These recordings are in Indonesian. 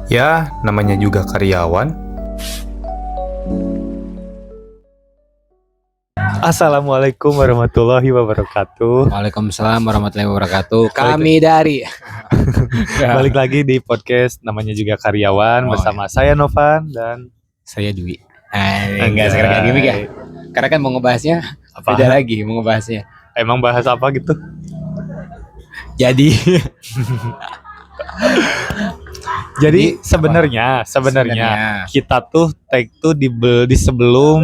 Ya, namanya juga karyawan. Assalamualaikum warahmatullahi wabarakatuh. Waalaikumsalam warahmatullahi wabarakatuh. Kami dari Balik lagi di podcast namanya juga karyawan bersama saya Novan dan saya Dwi. Enggak sekarang gimmick ya. Karena kan mau ngebahasnya apa? beda lagi mau ngebahasnya. Emang bahas apa gitu? Jadi sebenarnya kita tuh take tuh di sebelum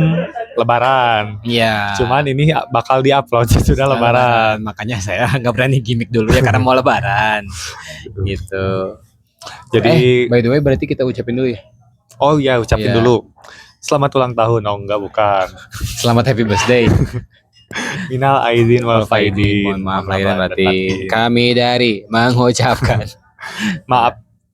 Lebaran. Iya. Cuman ini bakal diupload sudah Lebaran. Makanya saya nggak berani gimmick dulu ya karena mau Lebaran. Gitu. Jadi by the way berarti kita ucapin dulu ya. Oh iya, ucapin dulu. Selamat ulang tahun. Oh enggak, bukan. Selamat happy birthday. Minal aidin wal faidin. Mohon maaf lahir dan batin. Kami dari mengucapkan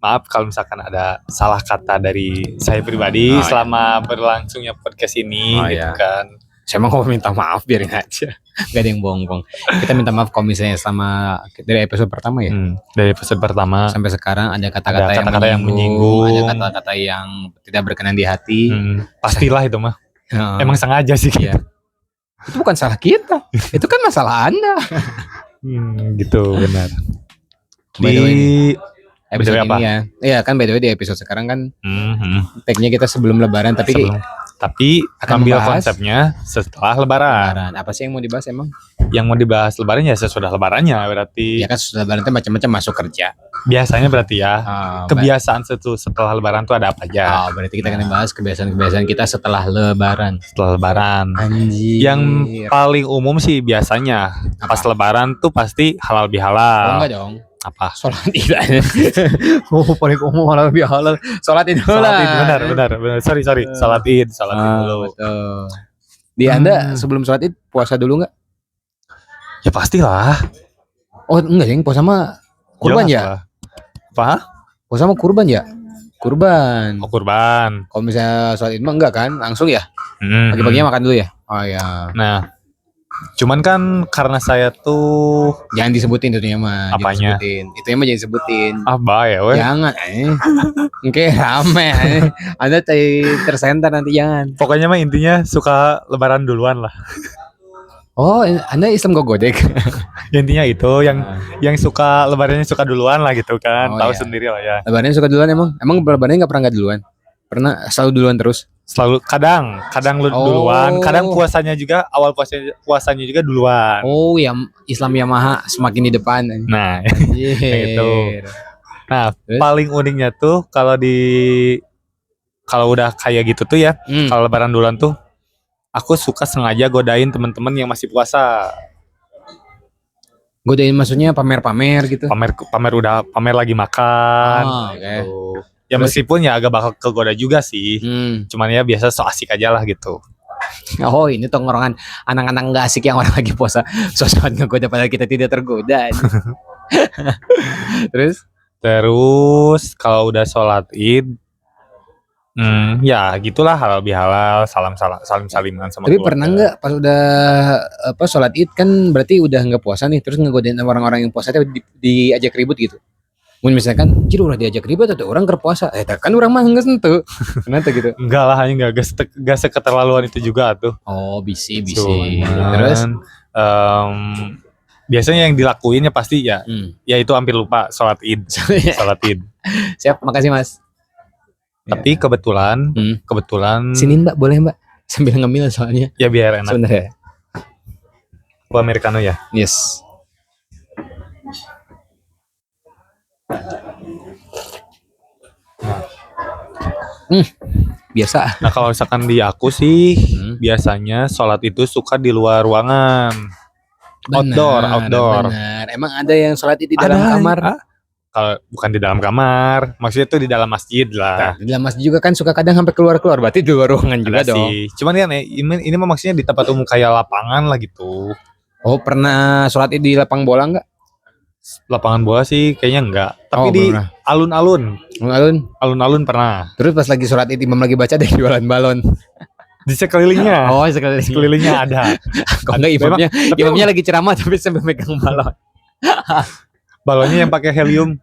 Maaf kalau misalkan ada salah kata dari saya pribadi selama berlangsungnya podcast ini gitu kan. Saya mau minta maaf biarin aja. Gak ada yang bohong-bohong. Kita minta maaf kalau misalnya sama dari episode pertama ya. Dari episode pertama sampai sekarang ada kata-kata yang menyinggung, ada kata-kata yang tidak berkenan di hati. Pastilah itu mah. Emang sengaja sih gitu. Itu bukan salah kita. Itu kan masalah Anda. Gitu benar. By the way, episode ini ya. Iya kan by the way di episode sekarang kan tag-nya kita sebelum Lebaran tapi akan ambil konsepnya setelah Lebaran. Apa sih yang mau dibahas emang? Yang mau dibahas Lebaran ya sesudah Lebarannya berarti. Ya kan sesudah Lebaran itu macam-macam masuk kerja. Biasanya berarti ya. Kebiasaan setelah Lebaran tuh ada apa aja? Berarti kita akan bahas kebiasaan-kebiasaan kita setelah Lebaran. Setelah Lebaran. Anjir. Yang paling umum sih biasanya pas Lebaran tuh pasti halal bihalal. Oh enggak dong. Apa? Sholat id. Paling umum halal bihalal. Sholat id dulu lah. Benar. Sorry. Sholat id dulu. Betul. Di Anda sebelum sholat id puasa dulu nggak? Ya pastilah. Oh enggak yang puasa mah kurban ya? Apa? Puasa mah kurban ya? Kurban. Oh kurban. Kalau misalnya sholat id mah enggak kan? Langsung ya? Pagi-paginya makan dulu ya? Oh ya. Nah. Cuman kan karena saya tuh jangan disebutin itunya mah. Apanya? Itunya mah jangan disebutin. Ya weh. Jangan Oke rame Anda tersenter nanti jangan. Pokoknya mah intinya suka Lebaran duluan lah. Oh Anda Islam godek. Intinya itu yang suka Lebarannya suka duluan lah gitu kan. Tahu sendiri lah ya. Lebarannya suka duluan emang Lebarannya gak pernah gak duluan? Pernah selalu duluan terus? Selalu kadang duluan, kadang puasanya juga awal puasanya juga duluan. Oh ya Islam Yamaha semakin di depan. Nah itu. Nah paling uniknya tuh kalau udah kayak gitu tuh ya, kalau Lebaran duluan tuh aku suka sengaja godain teman-teman yang masih puasa. Godain maksudnya pamer-pamer gitu? Pamer lagi makan. Gitu. Ya meskipun ya agak bakal kegoda juga sih. Cuman ya biasa so asik aja lah gitu. Oh ini tongkrongan anak-anak gak asik yang orang lagi puasa. So-soan ngegoda padahal kita tidak tergoda. Terus kalau udah sholat id, ya gitulah halal bihalal, salim-saliman sama tapi keluarga. Pernah nggak pas udah sholat id kan berarti udah nggak puasa nih, terus ngegodain orang-orang yang puasa diajak ribut gitu? Misalkan, jadi udah diajak ribut atau orang kerpuasa, kan orang mah nggak sentuh, kenapa gitu? Enggak lah, nggak seketerlaluan itu juga tuh. Oh, bisi. Terus, biasanya yang dilakuin ya pasti ya itu hampir lupa sholat id. Siap, makasih mas. Tapi kebetulan, sini mbak, boleh mbak, sambil ngemil soalnya. Ya biar enak. Sebenarnya. Aku Americano ya. Yes. Biasa. Nah kalau misalkan di aku sih biasanya sholat itu suka di luar ruangan. Outdoor. Benar. Emang ada yang sholat itu di dalam kamar? Kalau bukan di dalam kamar, maksudnya itu di dalam masjid lah. Di dalam masjid juga kan suka kadang sampai keluar, berarti di luar ruangan juga dong. Cuman kan ini mah maksudnya di tempat umum kayak lapangan lah gitu. Oh pernah sholat di lapang bola nggak? Lapangan bola sih kayaknya enggak, tapi di alun-alun pernah. Terus pas lagi sholat id imam lagi baca ada jualan balon di sekelilingnya. Oh sekelilingnya ada. Kok enggak imamnya lagi ceramah tapi sambil megang balon. Balonnya yang pakai helium.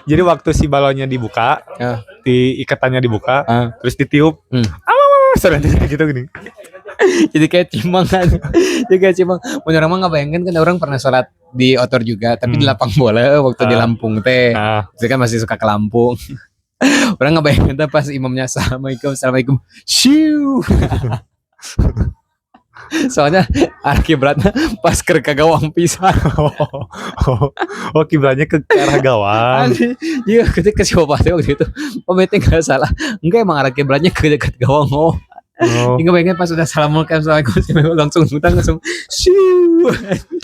Jadi waktu si balonnya dibuka, di ikatannya dibuka, terus ditiup. Suara gitu gini. Jadi kayak cimang kan. Jadi kayak cimang. Menurut orang mah nggak bayangkan kan orang pernah sholat di outdoor juga, tapi di lapang bola waktu di Lampung teh. Saya kan masih suka ke Lampung. Orang nggak bayangkan tuh pas imamnya assalamualaikum, shiu. Soalnya arah kiblatnya pas ke gawang pisan. Oh kiblatnya ke arah gawang. Iya ketika si bapaknya waktu itu pemiting nggak salah, enggak emang arah kiblatnya ke dekat gawang. Hingga bayangin pas udah assalamualaikum langsung shiu.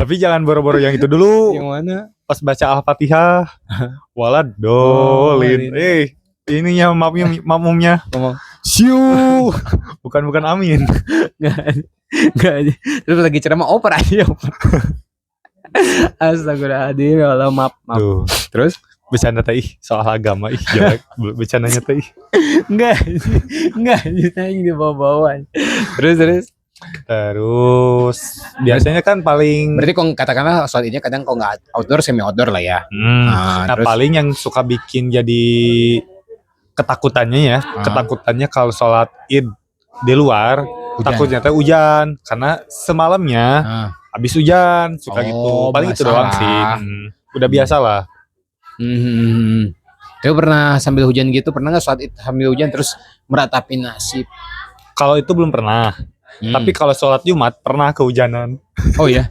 Tapi jangan boro-boro yang itu dulu. Yang mana? Pas baca Al-Fatihah. Waladolin. Ininya makmumnya. Shiu. Bukan amin. Enggak. Terus lagi ceramah oper aja. Astagfirullahaladzim, ya Allah, maaf. Terus bercanda teh soal agama jelek bercandanya teh. Enggak ditanya di bawah-bawah. Terus biasanya kan paling berarti kok katakanlah soal ini kadang kok nggak outdoor semi outdoor lah ya. Nah paling yang suka bikin jadi ketakutannya kalau sholat id di luar takutnya teh hujan karena semalamnya habis hujan suka gitu. Paling itu doang sih. Udah biasa lah. Tapi pernah sambil hujan gitu, pernah nggak sholat id sambil hujan terus meratapi nasib? Kalau itu belum pernah. Tapi kalau sholat Jumat pernah kehujanan. Oh ya.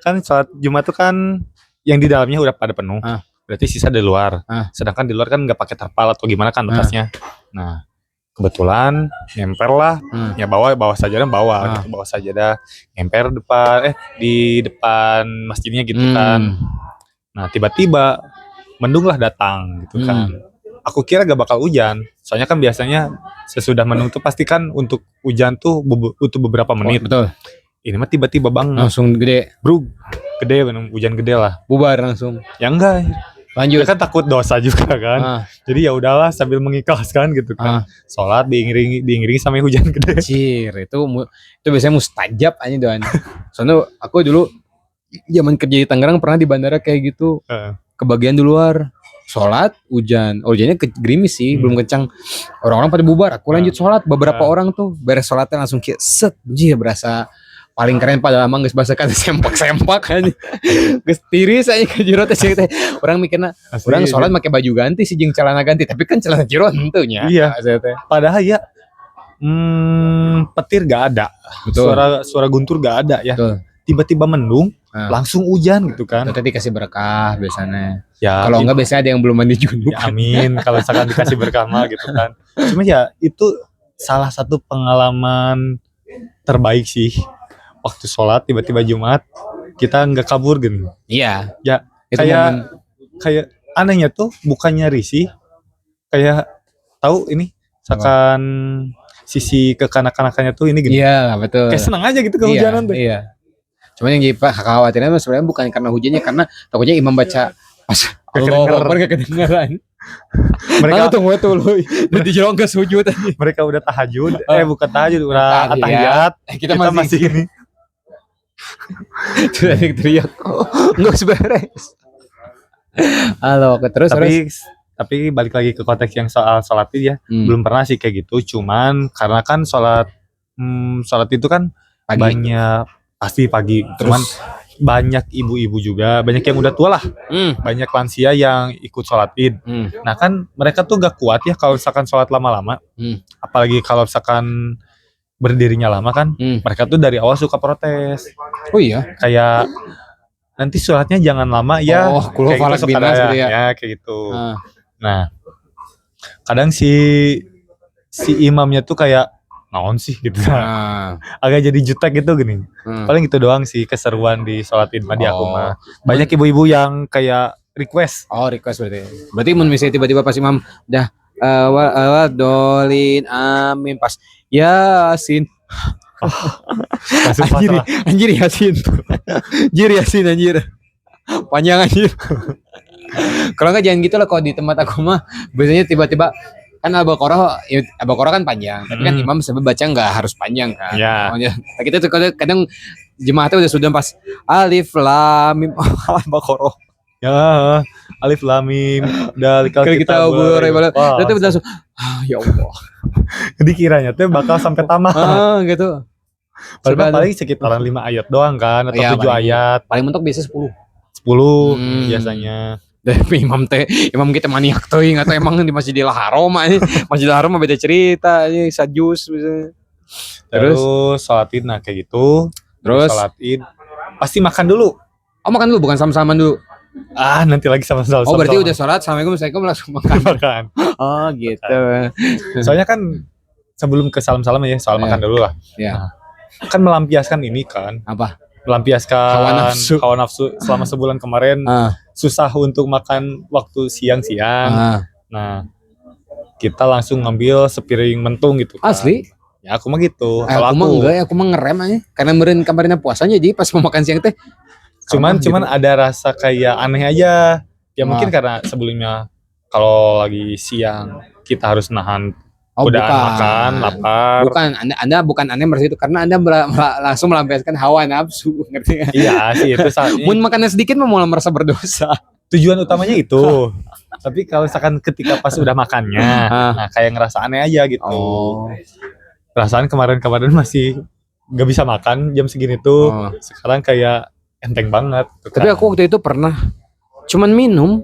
kan sholat Jumat tuh kan yang di dalamnya udah pada penuh. Berarti sisa di luar. Sedangkan di luar kan nggak pakai terpal atau gimana kan batasnya. Nah kebetulan nyemper lah. Ya bawa sajadah bawa sajadah nyemper di depan masjidnya gitu kan. Nah tiba-tiba mendung lah datang gitu kan. Aku kira gak bakal hujan. Soalnya kan biasanya sesudah mendung tuh pasti kan untuk hujan tuh butuh beberapa menit. Betul. Ini mah tiba-tiba banget. Langsung gede. Gede hujan gede lah. Bubar langsung. Ya enggak. Lanjut. Ya kan takut dosa juga kan. Jadi ya udahlah sambil mengikhlaskan gitu kan. Sholat diiringi sampai hujan gede. Cir, itu biasanya mustajab aja doan. Soalnya aku dulu zaman kerja di Tangerang pernah di bandara kayak gitu. Kebagian di luar. Sholat hujan, hujannya gerimis sih, belum kencang. Orang-orang pada bubar, aku lanjut sholat. Beberapa orang tuh beres sholatnya langsung kayak set, berasa paling keren pada lama geus basa kata sempak aja. Geus tiris aja ke jero teh. Orang mikirna orang sholat pakai baju ganti sih jeung celana ganti, tapi kan celana jero henteunya. Iya. Padahal ya petir gak ada. Betul. Suara guntur gak ada ya. Betul. Tiba-tiba mendung, langsung hujan gitu kan. Itu dikasih berkah biasanya. Ya, kalau enggak biasanya ada yang belum mandi junub. Ya, amin. Kalau misalkan dikasih berkah mah gitu kan. Cuma ya itu salah satu pengalaman terbaik sih. Waktu sholat tiba-tiba Jumat kita nggak kabur gitu. Iya. Ya itu kayak anehnya tuh bukannya risih, kayak tahu ini misalkan sisi kekanak-kanakannya tuh ini gini. Iya betul. Kayak senang aja gitu kehujanan tuh. Iya. Cuma yang jadi kekhawatiran sebenarnya bukan karena hujannya, karena takutnya imam baca pas Allah kedengaran. Mereka tunggu tuh di jero ke sujud aja. Mereka udah tahajud, bukan tahajud, udah tahiyat. Kita masih ini. Teriak, enggak beres. Halo, terus tapi balik lagi ke konteks yang soal sholat id ya, belum pernah sih kayak gitu. Cuman karena kan sholat itu kan banyak pasti pagi, cuman banyak ibu-ibu juga, banyak yang udah tua lah, banyak lansia yang ikut sholat id. Nah kan mereka tuh gak kuat ya kalau misalkan sholat lama-lama, apalagi kalau misalkan berdirinya lama kan, mereka tuh dari awal suka protes. Oh iya, kayak nanti sholatnya jangan lama ya, kayak gitu suka ya kayak gitu. Nah kadang si imamnya tuh kayak naon sih gitu, agak jadi jutek gitu gini. Paling itu doang sih keseruan di sholat id di aku mah. Banyak ibu-ibu yang kayak request. Request berarti misalnya tiba-tiba pas imam udah dolin amin pas Yasin. Anjir Yasin. Anjir. Panjang anjir. Kalau enggak jangan gitu lah, kalau di tempat aku mah biasanya tiba-tiba kan Al-Baqarah kan panjang, tapi kan imam sebab baca nggak harus panjang kan. Ya. Kita tuh kadang jemaatnya sudah pas alif lam mim Al-Baqarah. Ya, alif lam mim dalikal Kalau kita kitabul obor la raiba. Wah, itu langsung ya Allah. dikiranya tuh bakal sampai tamat. Gitu. Padahal Suka paling sekitaran 5 ayat doang kan atau Iya, 7 ayat, paling mentok biasa 10. 10 Hmm. biasanya. Tapi imam kita maniak tuh atau emang di Masjidil Haram aja. Masjidil Haram mah beda cerita aja, sajus misalnya. Terus sholat id, nah kayak gitu. Terus Sholat id pasti makan dulu. oh makan dulu bukan sama-sama dulu. Nanti lagi sama-sama. Oh berarti udah sholat assalamualaikum langsung makan. makan. Oh gitu. Soalnya kan sebelum ke salam-salam ya, soal makan dulu lah. Ya. Nah, kan melampiaskan ini kan. Apa? Melampiaskan Hawa nafsu selama sebulan kemarin. Susah untuk makan waktu siang-siang. Nah, kita langsung ngambil sepiring mentung gitu kan. Asli? Ya aku mah gitu. Kalau aku mah enggak, aku mah ngerem aja. Karena meureun kemarin puasanya jadi pas mau makan siang teh cuman gitu. ada rasa kayak aneh aja. Ya mungkin karena sebelumnya kalau lagi siang kita harus nahan godaan makan, lapar. Bukan, Anda bukan aneh merasa itu karena Anda langsung melampiaskan hawa nafsu, ngerti gak? Iya sih itu Mun makannya sedikit mah mulai merasa berdosa. Tujuan utamanya itu. Tapi kalau misalkan ketika pas udah makannya, nah kayak ngerasa aneh aja gitu. Perasaan kemarin-kemarin masih gak bisa makan jam segini tuh. Sekarang kayak enteng banget. Tapi aku waktu itu pernah cuman minum,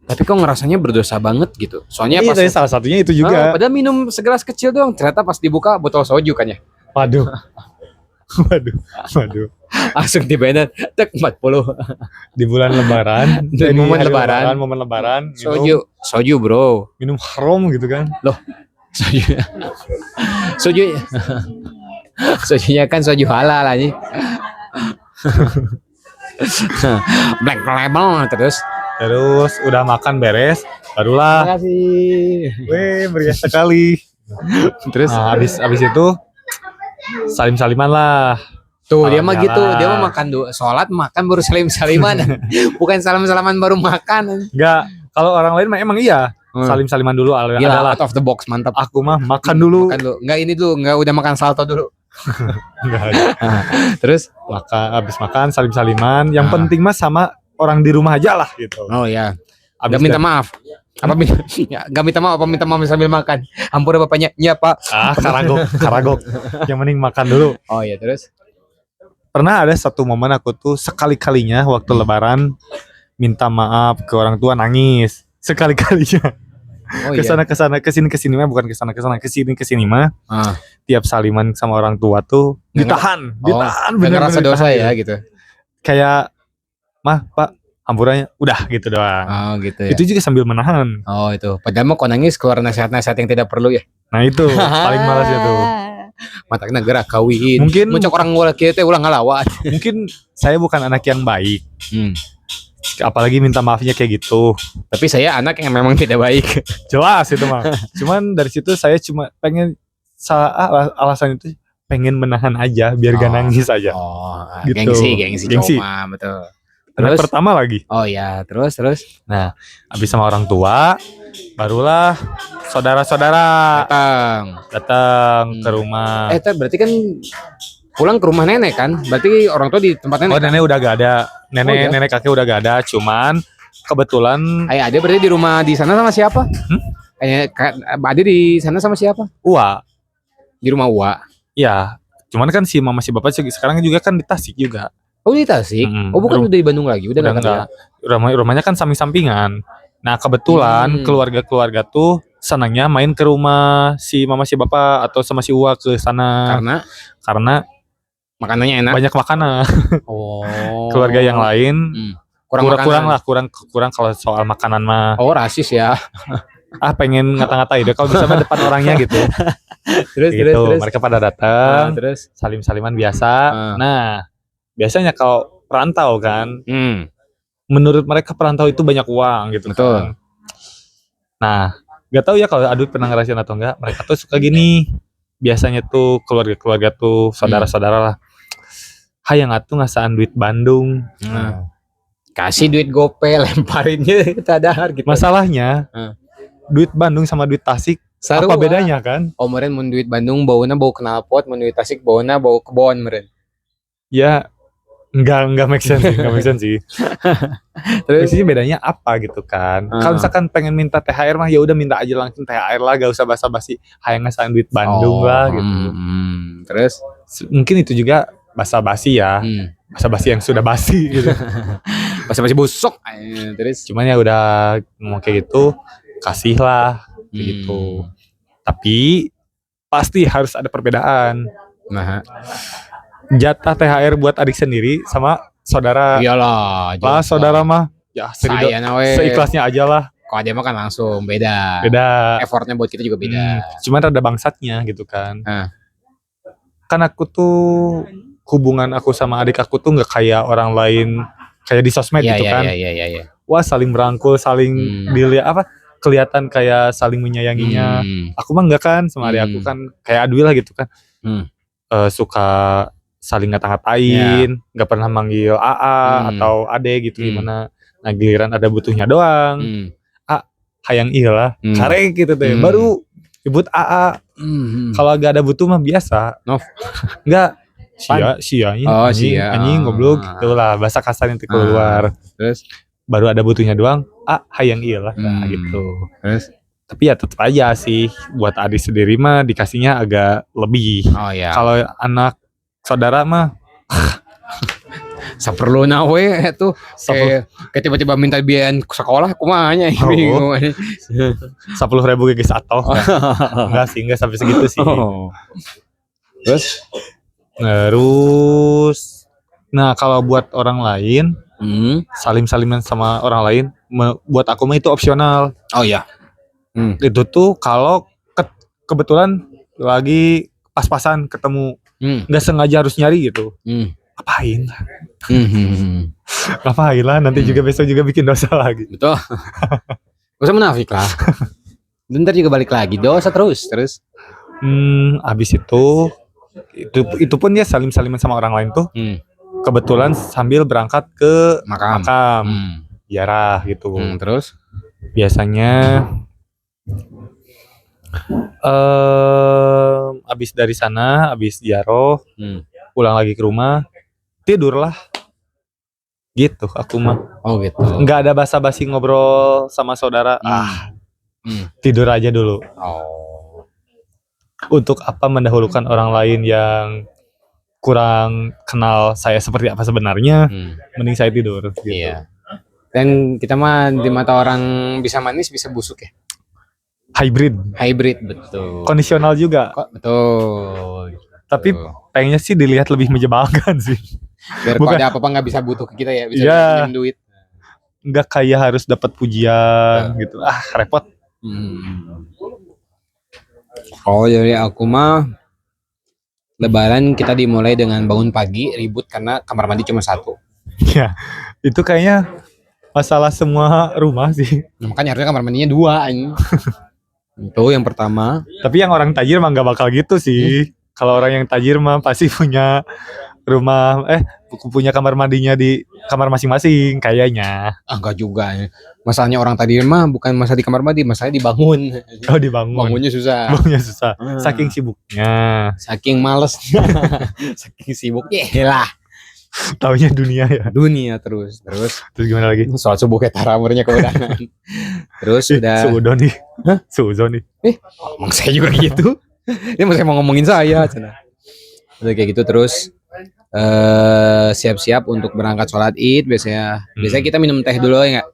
tapi kok ngerasanya berdosa banget gitu. Soalnya pas salah satunya itu juga. Padahal minum segelas kecil doang, ternyata pas dibuka botol soju kan ya. Waduh. Langsung dibayar tek 40. Di bulan lebaran, momen lebaran, soju bro. Minum haram gitu kan. Loh. Sojunya kan soju halal aja. Black label terus udah makan beres barulah. Terima kasih. Meriah sekali. Terus abis itu salim-saliman lah. Tuh dia mah gitu, dia mah makan dulu, sholat makan baru salim-saliman. Bukan salam-salaman baru makan. Enggak, kalau orang lain mah emang iya. Salim-saliman dulu adalah out of the box, mantap. Aku mah makan dulu. Enggak ini dulu, enggak udah makan salto dulu. Enggak. Terus habis makan salim-saliman, yang penting mah sama orang di rumah aja lah gitu. Oh iya. Gak minta maaf. Gak minta maaf apa minta maaf sambil makan. Hampura bapaknya, iya Pak. Karagok. Yang mending makan dulu. Oh iya, terus pernah ada satu momen aku tuh sekali-kalinya waktu lebaran minta maaf ke orang tua, nangis sekali-kalinya. Kesana kesini mah bukan kesini mah. Tiap saliman sama orang tua tuh ditahan bener rasa dosa ya gitu. Kayak mah Pak hampurannya udah gitu doang. Oh gitu ya. Itu juga sambil menahan. Oh itu. Padahal mau kok nangis keluar nasihat-nasihat yang tidak perlu ya. Nah itu paling malas itu. Matakna gerak kawin. Mungkin muncak orang kita ulang ngalawan. Mungkin saya bukan anak yang baik. Apalagi minta maafnya kayak gitu. Tapi saya anak yang memang tidak baik. Jelas itu mah. Cuman dari situ saya cuma pengen alasan itu pengen menahan aja biar gak nangis aja. Gitu. Gengsi. Cuma betul. Terus pertama lagi. Oh ya, terus. Nah, habis sama orang tua, barulah saudara-saudara datang ke rumah. Berarti kan pulang ke rumah nenek kan? Berarti orang tua di tempat nenek. Oh, nenek udah gak ada. Nenek kakek udah gak ada, cuman kebetulan Ade berarti di rumah di sana sama siapa? Ade di sana sama siapa? Uwa. Di rumah Uwa. Iya, cuman kan si mama si bapak sekarang juga kan di Tasik juga. Oh di Tasik? Oh bukan udah di Bandung lagi? Udah enggak. Rumahnya kan samping-sampingan. Nah kebetulan keluarga-keluarga tuh senangnya main ke rumah si mama si bapak atau sama si Uwa ke sana. Karena makanannya enak. Banyak makanan. Keluarga yang lain kurang kalau soal makanan mah. Oh rasis ya. Pengen ngata-ngatain deh kalau bisa mah depan orangnya gitu. Terus mereka pada datang, terus salim-saliman biasa. Nah, biasanya kalau perantau kan, menurut mereka perantau itu banyak uang gitu. Betul. Kan. Nah, gak tahu ya kalau Adut pernah ngerasain atau enggak. Mereka tuh suka gini. Biasanya tuh keluarga-keluarga tuh saudara-saudara lah. Hayang atuh ngasaan duit Bandung. Kasih duit GoPay lemparinnya tadahar gitu. Masalahnya duit Bandung sama duit Tasik apa bedanya kan? Oh meren mun duit Bandung bauna bau knalpot, mun duit Tasik bauna bau kebon meren. Ya Enggak make sense sih, enggak make sense sih. Terus Terus bedanya apa gitu kan? Kalau misalkan pengen minta THR mah ya udah minta aja langsung THR lah, gak usah basa-basi hayang ngasih duit Bandung lah gitu. Terus Mungkin itu juga basa-basi ya. Basa-basi yang sudah basi gitu. basa-basi busuk. Terus Cuman ya udah ngomong kayak gitu, kasih lah gitu. Tapi pasti harus ada perbedaan. nah, Jatah THR buat adik sendiri sama saudara. iyalah. Lah saudara mah ya saya nawe. seikhlasnya aja lah. Kalau dia mah kan langsung beda. Beda. Effortnya buat kita juga beda. Cuman rada bangsatnya gitu kan. Nah. Kan aku tuh hubungan aku sama adik aku tuh nggak kayak orang lain kayak di sosmed gitu kan. Iya. Wah saling merangkul, saling dilihat apa kelihatan kayak saling menyayanginya. Aku mah enggak kan sama adik aku kan kayak Adwi lah gitu kan. Suka saling ngata-ngatain, nggak pernah manggil AA atau Ade gitu gimana. Nah giliran ada butuhnya doang, hayang iya lah, karek gitu deh. Baru nyebut AA. Kalau agak ada butuh mah biasa. Enggak sia anjing goblok gitu lah, bahasa kasar yang keluar. Terus baru ada butuhnya doang, hayang iya lah gitu. Terus tapi ya tetap aja sih buat adik sendiri mah dikasihnya agak lebih. Oh ya. Kalau anak saudara mah saperlu nawe tuh kayak tiba-tiba minta biaya sekolah kumanya bingung. 10.000 guys atau enggak sih, enggak sampai segitu sih. Terus nah kalau buat orang lain salim-saliman sama orang lain buat aku mah itu opsional. Oh ya. Itu tuh kalau kebetulan lagi pas-pasan ketemu, nggak sengaja harus nyari gitu. Ngapain lah. Ngapain lah, nanti juga besok juga bikin dosa lagi. Betul. Gak usah menafik lah. Bentar juga balik lagi dosa terus. Abis itu pun dia salim-saliman sama orang lain tuh. Kebetulan sambil berangkat ke makam. Ziarah gitu. Terus biasanya abis dari sana, abis ziarah, pulang lagi ke rumah, tidur lah. Gitu aku mah. Oh gitu. Nggak ada basa-basi ngobrol sama saudara. Tidur aja dulu. Untuk apa mendahulukan orang lain yang kurang kenal saya seperti apa sebenarnya, mending saya tidur gitu. Iya. Dan kita mah di mata orang bisa manis bisa busuk ya. Hybrid betul. Kondisional juga. Betul. Tapi pengennya sih dilihat lebih menyebalkan sih. Biar kalau ada apa-apa nggak bisa butuh ke kita ya, bisa pinjam duit. Nggak kayak harus dapat pujian gitu. Repot. Oh jadi aku mah Lebaran kita dimulai dengan bangun pagi ribut karena kamar mandi cuma satu. Ya, itu kayaknya masalah semua rumah sih. Nah, makanya harusnya kamar mandinya 2 Itu yang pertama. Tapi yang orang tajir mah nggak bakal gitu sih. Kalau orang yang tajir mah pasti punya rumah, punya kamar mandinya di kamar masing-masing kayaknya. Enggak juga. Masalahnya orang tajir mah bukan masalah di kamar mandi, masalahnya dibangun. Oh dibangun. Bangunnya susah. Saking sibuknya. Saking malesnya. Saking sibuknya lah. Taunya dunia ya. Dunia terus Gimana lagi? Soal subuh kayak taramurnya keundangan. Terus udah Suudon nih. Suudon nih. Emang saya juga gitu. Dia masih mau ngomongin saya cina. Udah kayak gitu terus siap-siap untuk berangkat sholat Id biasanya kita minum teh dulu ya nggak?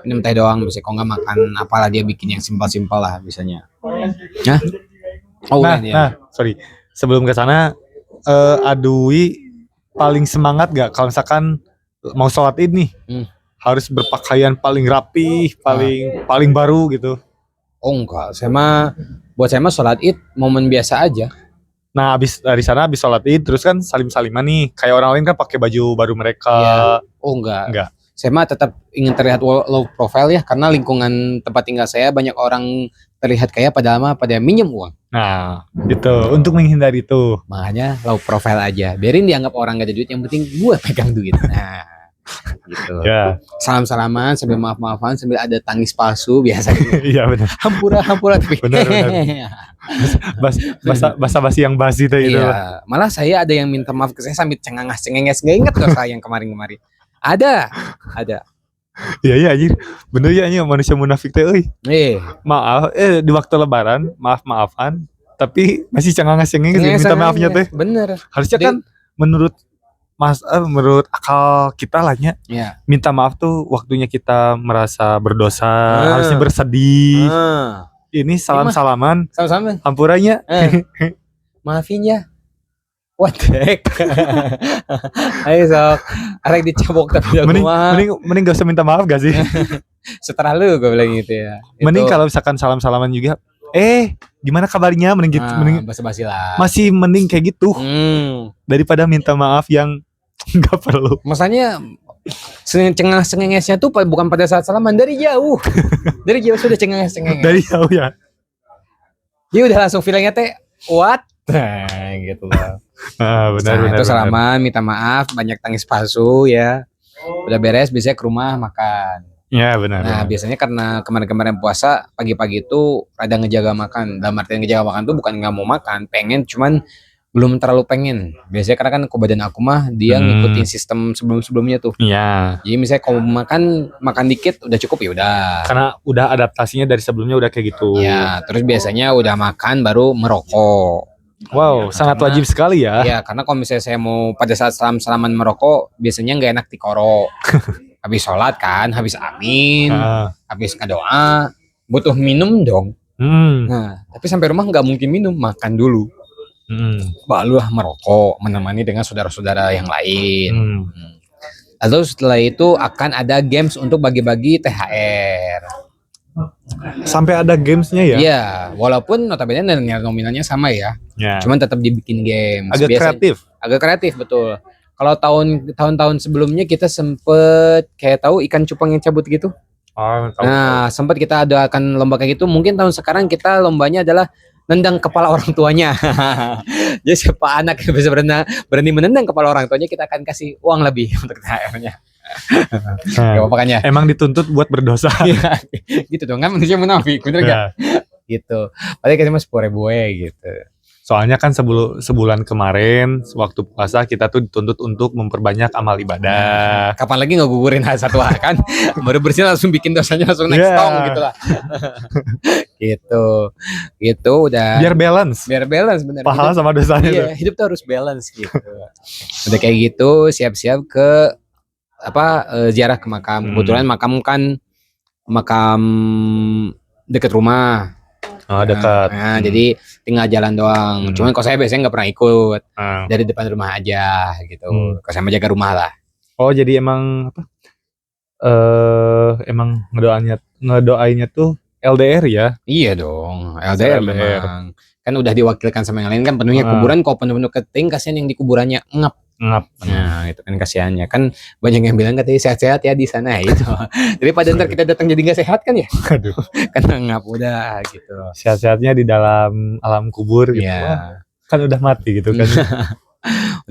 Minum teh doang biasanya, kalau nggak makan apalah dia bikin yang simpel-simpel lah biasanya. Sorry sebelum ke sana Adwi paling semangat gak kalau misalkan mau sholat Id nih? Harus berpakaian paling rapi, paling baru gitu. Oh enggak, buat saya mah sholat Id momen biasa aja. Nah abis dari sana abis sholat Id terus kan salim-saliman nih, kayak orang lain kan pakai baju baru mereka. Oh enggak. Saya mah tetap ingin terlihat low profile ya, karena lingkungan tempat tinggal saya banyak orang terlihat kaya padahal mah pada minjem uang. Nah gitu, untuk menghindari itu makanya low profile aja, biarin dianggap orang gak ada duit, yang penting gue pegang duit. Nah gitu. Salam-salaman sambil maaf-maafan sambil ada tangis palsu biasa gitu. Iya benar. Hampura tapi benar. Bahasa basi yang basi teh gitu. Iya, malah saya ada yang minta maaf ke saya sambil cengenges, nggak inget loh saya yang kemarin-kemarin. Ada. Iya iya anjir. Bener ya anjir manusia munafik teh euy. Maaf di waktu lebaran maaf-maafan tapi masih cengenges minta maafnya teh. Bener. Harusnya kan menurut menurut akal kita lah nya. Iya. Minta maaf tuh waktunya kita merasa berdosa, harusnya bersedih. Ini salam-salaman. Sama-sama. Hampurannya. Maafin ya. What the heck? Ayo sok, arek dicabok tapi mending gak usah minta maaf gak sih? Setelah lu gue bilang gitu ya. Mending kalau misalkan salam-salaman juga, gimana kabarnya? Mending gitu, mending basa-basi lah. Masih mending kayak gitu daripada minta maaf yang nggak perlu. Maksudnya cengengesnya tuh bukan pada saat salaman, dari jauh. Dari jauh sudah cengenges. Dari jauh ya. Dia udah langsung feelingnya teh what? Gitu loh. Benar. Itu salaman, minta maaf, banyak tangis palsu ya. Udah beres, biasanya ke rumah makan. Ya benar. Nah biasanya karena kemarin puasa pagi-pagi itu rada ngejaga makan. Dalam artian ngejaga makan tuh bukan nggak mau makan, pengen, cuman belum terlalu pengen. Biasanya karena kan badan aku mah dia ngikutin sistem sebelumnya tuh. Iya. Jadi misalnya kalau makan dikit udah cukup ya udah. Karena udah adaptasinya dari sebelumnya udah kayak gitu. Ya, terus biasanya udah makan baru merokok. Wow, sangat wajib sekali ya. Iya, karena kalau misalnya saya mau pada saat salaman merokok, biasanya nggak enak dikoro. Habis sholat kan, habis amin, habis ngedoa, butuh minum dong. Nah, tapi sampai rumah nggak mungkin minum, makan dulu. Barulah merokok, menemani dengan saudara-saudara yang lain. Lalu setelah itu akan ada games untuk bagi-bagi THR. Sampai ada gamesnya ya? Iya, walaupun notabene nilai nominalnya sama ya. Cuman tetap dibikin games. Agak kreatif betul. Kalau tahun-tahun sebelumnya kita sempet kayak tahu ikan cupang yang cabut gitu. Nah, sempat kita akan lomba kayak gitu. Mungkin tahun sekarang kita lombanya adalah nendang kepala orang tuanya. Jadi siapa anak yang bisa berani menendang kepala orang tuanya, kita akan kasih uang lebih untuk THR-nya. Gak apa-apa kan ya? Emang dituntut buat berdosa. Gitu dong kan, manusia munafik, bener gak? Gitu. Padahal kita mah 10.000 gitu. Soalnya kan sebulan kemarin waktu puasa kita tuh dituntut untuk memperbanyak amal ibadah. Kapan lagi ngegugurin satu kan? Baru bersih langsung bikin dosanya langsung next tong gitu lah. Gitu udah. Biar balance bener. Pahala sama dosanya. Iya, hidup tuh harus balance gitu. Udah kayak gitu, siap-siap ke ziarah ke makam. Kebetulan makam deket rumah. Oh, dekat. Nah, jadi tinggal jalan doang. Cuman kalau saya biasanya nggak pernah ikut. Dari depan rumah aja gitu. Kalau saya menjaga rumah lah. Oh, jadi emang emang ngedoainnya tuh LDR ya? Iya dong, LDR memang. Kan udah diwakilkan sama yang lain kan penuhnya kuburan, kok penuh-penuh keting, kasihan yang di kuburannya ngap. Nah, itu kan kasihannya. Kan banyak yang bilang katanya sehat-sehat ya di sana itu. Jadi pada ntar kita datang jadi nggak sehat kan ya? Aduh. Kan ngap udah gitu. Sehat-sehatnya di dalam alam kubur gitu. Yeah. Kan udah mati gitu kan.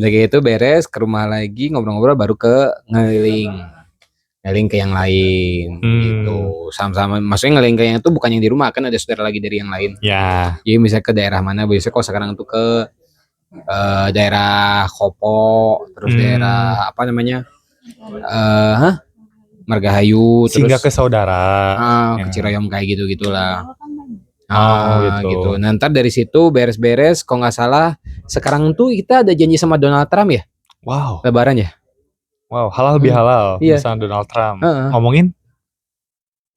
Udah kayak itu beres, ke rumah lagi ngobrol-ngobrol, baru ke ngeliling ke yang lain gitu. Sama-sama, maksudnya ngeliling ke yang itu bukan yang di rumah, kan ada saudara lagi dari yang lain. Ya. Jadi misalnya ke daerah mana, biasanya kok sekarang tuh ke daerah Kopo, terus daerah apa namanya, Margahayu, singgah terus ke saudara, ke Cirayom kayak gitu-gitulah. Gitu. Nah, ntar dari situ beres-beres, kalau nggak salah sekarang tuh kita ada janji sama Donald Trump ya. Wow. Lebaran ya. Wow, halal bihalal sama Donald Trump. Ngomongin?